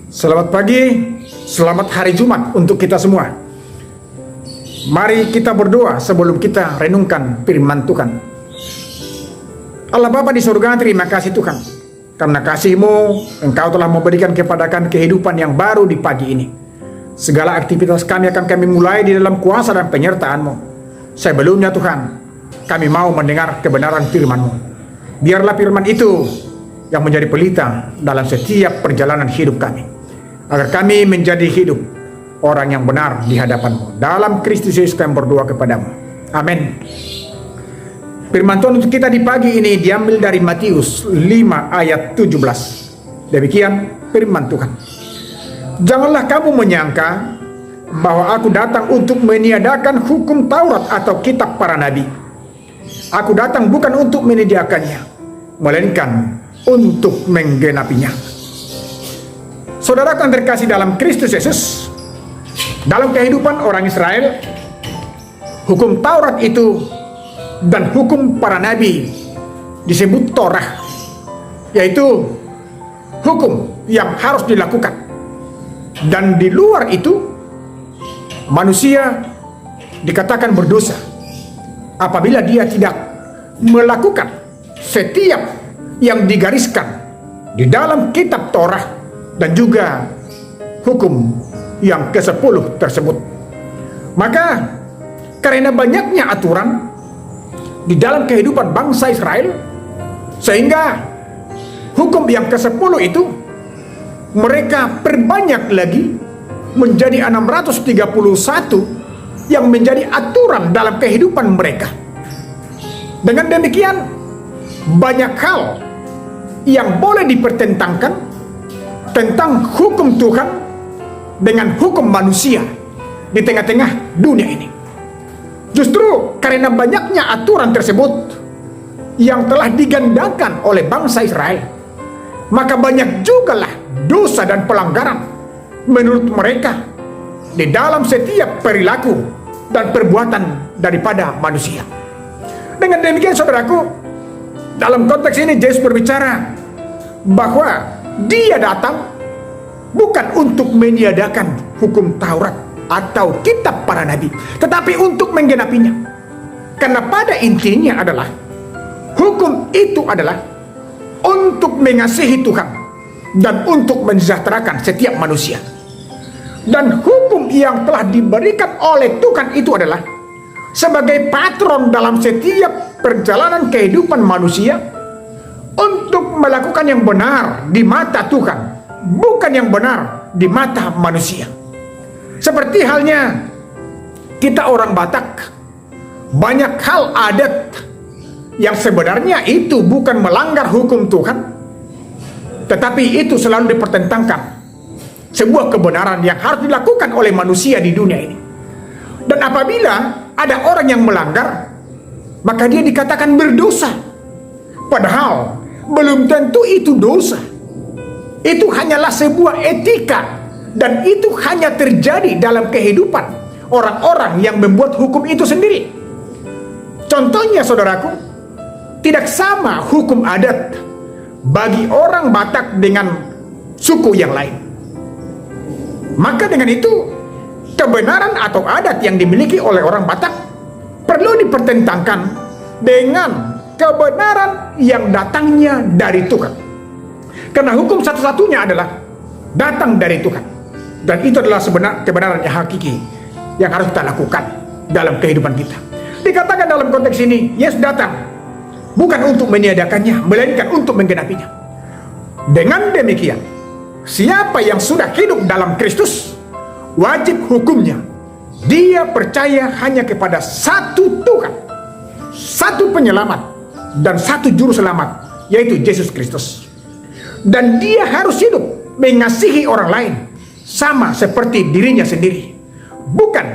Selamat pagi, selamat hari Jumat untuk kita semua. Mari kita berdoa sebelum kita renungkan firman Tuhan. Allah Bapa di surga, terima kasih Tuhan. Karena kasih-Mu, Engkau telah memberikan kepada kami kehidupan yang baru di pagi ini. Segala aktivitas kami akan kami mulai di dalam kuasa dan penyertaan-Mu. Sebelumnya Tuhan, kami mau mendengar kebenaran firman-Mu. Biarlah firman itu yang menjadi pelita dalam setiap perjalanan hidup kami, agar kami menjadi hidup orang yang benar di hadapan-Mu. Dalam Kristus Yesus kami berdoa kepadamu. Amin. Firman Tuhan untuk kita di pagi ini diambil dari Matius 5 ayat 17. Demikian firman Tuhan. Janganlah kamu menyangka bahwa aku datang untuk meniadakan hukum Taurat atau kitab para nabi. Aku datang bukan untuk menyediakannya, melainkan untuk menggenapinya. Saudara yang terkasih dalam Kristus Yesus, dalam kehidupan orang Israel, hukum Taurat itu dan hukum para nabi disebut Torah, yaitu hukum yang harus dilakukan. Dan di luar itu, manusia dikatakan berdosa apabila dia tidak melakukan setiap yang digariskan di dalam kitab Torah dan juga hukum yang ke-10 tersebut. Maka karena banyaknya aturan di dalam kehidupan bangsa Israel, sehingga hukum yang ke-10 itu mereka perbanyak lagi menjadi 631 yang menjadi aturan dalam kehidupan mereka. Dengan demikian, banyak hal yang boleh dipertentangkan tentang hukum Tuhan dengan hukum manusia di tengah-tengah dunia ini. Justru karena banyaknya aturan tersebut yang telah digandakan oleh bangsa Israel, maka banyak jugalah dosa dan pelanggaran menurut mereka di dalam setiap perilaku dan perbuatan daripada manusia. Dengan demikian saudaraku, dalam konteks ini Yesus berbicara bahwa Dia datang bukan untuk meniadakan hukum Taurat atau kitab para nabi, tetapi untuk menggenapinya. Karena pada intinya adalah hukum itu adalah untuk mengasihi Tuhan dan untuk mensejahterakan setiap manusia. Dan hukum yang telah diberikan oleh Tuhan itu adalah sebagai patron dalam setiap perjalanan kehidupan manusia untuk melakukan yang benar di mata Tuhan, bukan yang benar di mata manusia. Seperti halnya kita orang Batak, banyak hal adat yang sebenarnya itu bukan melanggar hukum Tuhan, tetapi itu selalu dipertentangkan sebuah kebenaran yang harus dilakukan oleh manusia di dunia ini. Dan apabila ada orang yang melanggar, maka dia dikatakan berdosa, padahal belum tentu itu dosa. Itu hanyalah sebuah etika, dan itu hanya terjadi dalam kehidupan orang-orang yang membuat hukum itu sendiri. Contohnya saudaraku, tidak sama hukum adat bagi orang Batak dengan suku yang lain. Maka dengan itu, kebenaran atau adat yang dimiliki oleh orang Batak perlu dipertentangkan dengan kebenaran yang datangnya dari Tuhan. Karena hukum satu-satunya adalah datang dari Tuhan. Dan itu adalah kebenaran yang hakiki yang harus kita lakukan dalam kehidupan kita. Dikatakan dalam konteks ini, Yesus datang bukan untuk meniadakannya, melainkan untuk menggenapinya. Dengan demikian, siapa yang sudah hidup dalam Kristus, wajib hukumnya dia percaya hanya kepada satu Tuhan, satu penyelamat, dan satu juru selamat, yaitu Yesus Kristus. Dan dia harus hidup mengasihi orang lain sama seperti dirinya sendiri, bukan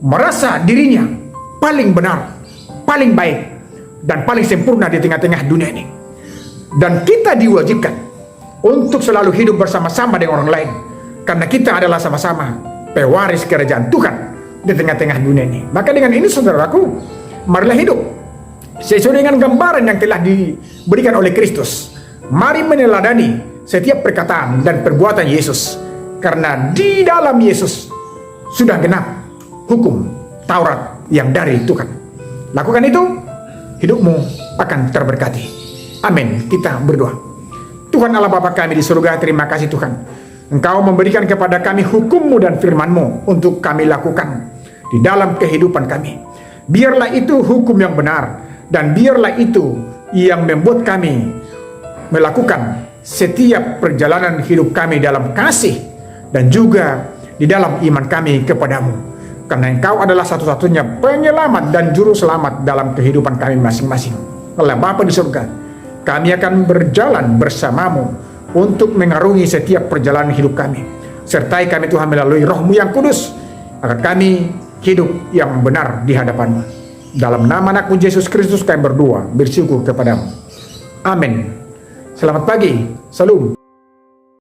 merasa dirinya paling benar, paling baik, dan paling sempurna di tengah-tengah dunia ini. Dan kita diwajibkan untuk selalu hidup bersama-sama dengan orang lain, karena kita adalah sama-sama pewaris kerajaan Tuhan di tengah-tengah dunia ini. Maka dengan ini saudaraku, marilah hidup sesuai dengan gambaran yang telah diberikan oleh Kristus. Mari meneladani setiap perkataan dan perbuatan Yesus. Karena di dalam Yesus sudah genap hukum Taurat yang dari Tuhan. Lakukan itu, hidupmu akan terberkati. Amin. Kita berdoa. Tuhan Allah Bapa kami di surga, terima kasih Tuhan. Engkau memberikan kepada kami hukum-Mu dan firman-Mu untuk kami lakukan di dalam kehidupan kami. Biarlah itu hukum yang benar, dan biarlah itu yang membuat kami melakukan setiap perjalanan hidup kami dalam kasih dan juga di dalam iman kami kepadamu. Karena Engkau adalah satu-satunya penyelamat dan juru selamat dalam kehidupan kami masing-masing. Allah Bapa di surga, kami akan berjalan bersamamu untuk mengarungi setiap perjalanan hidup kami. Sertai kami Tuhan melalui Roh-Mu yang kudus, agar kami hidup yang benar di hadapan-Mu. Dalam nama Anak-Mu Yesus Kristus kami berdoa, bersyukur kepadamu. Amin. Selamat pagi. Salam.